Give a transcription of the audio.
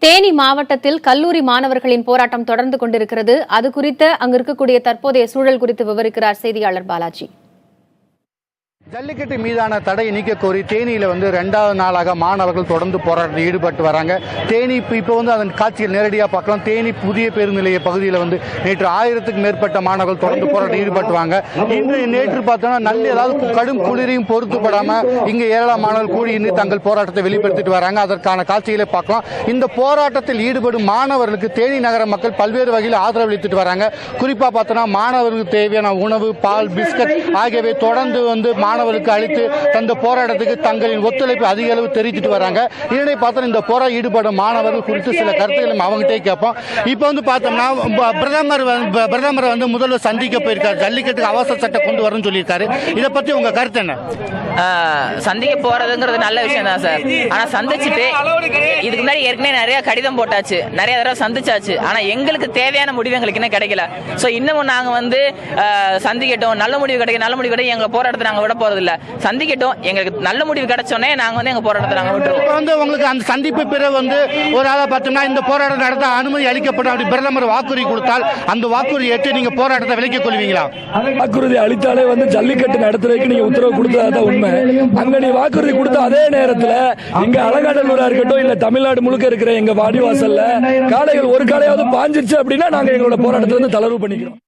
தேனி மாவட்டத்தில் கல்லூரி மாணவர்களின் போராட்டம் தொடர்ந்து கொண்டிருக்கிறது. அது குறித்த அங்கு இருக்கக்கூடிய தற்போதைய சூழல் குறித்து விவரிக்கிறார் செய்தியாளர் பாலாஜி. ஜல்லிக்கட்டு மீதான தடையை நீக்க கோரி தேனியில் ரெண்டாவது நாளாக மாணவர்கள் தொடர்ந்து போராட்டத்தில் ஈடுபட்டு வராங்க. தேனி இப்போ அதன் காட்சியில் நேரடியாக பார்க்கலாம். தேனி புதிய பேருந்து நிலைய பகுதியில் நேற்று 1000க்கும் மேற்பட்ட மாணவர்கள் தொடர்ந்து போராட்டத்தில் ஈடுபட்டுவாங்க. நேற்று பார்த்தோம்னா நல்ல ஏதாவது கடும் குளிரையும் பொறுத்துப்படாமல் இங்கே ஏராளமான மாணவர்கள் கூடி தங்கள் போராட்டத்தை வெளிப்படுத்திட்டு வராங்க. அதற்கான காட்சிகளை பார்க்கலாம். இந்த போராட்டத்தில் ஈடுபடும் மாணவர்களுக்கு தேனி நகர மக்கள் பல்வேறு வகையில் ஆதரவு அளித்துட்டு வராங்க. குறிப்பாக பார்த்தோம்னா மாணவர்களுக்கு தேவையான உணவு, பால், பிஸ்கட் ஆகியவை தொடர்ந்து மாணவர்களுக்கு அளித்து தந்த போராட்டத்துக்கு தங்களின் ஒத்துழைப்பு அதிக அளவு தெரிவித்துட்டு வராங்க. இதனை பார்த்தா இந்த போராட்ட ஈடுபடும் மாணவர்கள் குறித்து சில கருத்துக்களை அவங்ககிட்டே கேட்போம். இப்போ பார்த்தோம்னா பிரதமர் முதல்வர் சந்திக்க போயிருக்காரு. ஜல்லிக்கட்டுக்கு அவசர சட்டம் கொண்டு வரணும்னு சொல்லியிருக்காரு. இதை பத்தி உங்க கருத்து என்ன? சந்திக்க போறதுங்கிறது நல்ல விஷயம் தான் சார். ஆனா சந்திச்சுட்டு இதுக்கு முன்னாடி ஏற்கனவே நிறைய கடிதம் போட்டாச்சு, நிறைய தடவை சந்திச்சாச்சு. ஆனா எங்களுக்கு தேவையான முடிவு எங்களுக்கு இன்னும் கிடைக்கல. சோ இன்னமும் நாங்க சந்திக்கட்டும், நல்ல முடிவு கிடைக்கும் எங்க போராட்டத்தை நாங்க விட போறது இல்ல. சந்திக்கட்டும், எங்களுக்கு நல்ல முடிவு கிடைச்சோன்னே நாங்க எங்க போராட்டத்தை நாங்க விட்டுருவோம். உங்களுக்கு அந்த சந்திப்பு பிறகு ஒரு ஆளை பார்த்தோம்னா இந்த போராட்டம் நடத்த அனுமதி அளிக்கப்படும் அப்படி பிரதமர் வாக்குறுதி கொடுத்தால் அந்த வாக்குறுதி ஏற்று நீங்க போராட்டத்தை விலக்கிக் கொள்வீங்களா? வாக்குறுதி அளித்தாலே ஜல்லிக்கட்டு நடத்துறதுக்கு நீங்க உத்தரவு கொடுத்ததான் உண்மை. அங்க நீ வாக்குறுதி கொடுத்த அதே நேரத்துல இங்க அலங்காநல்லூரா இருக்கட்டும், இல்ல தமிழ்நாடு முழுக்க இருக்கிற எங்க வாடிவாசல்ல காளைகள் ஒரு காளையாவது பாஞ்சிருச்சு அப்படின்னா நாங்க எங்களோட போராட்டத்தை தளர்வு பண்ணிக்கிறோம்.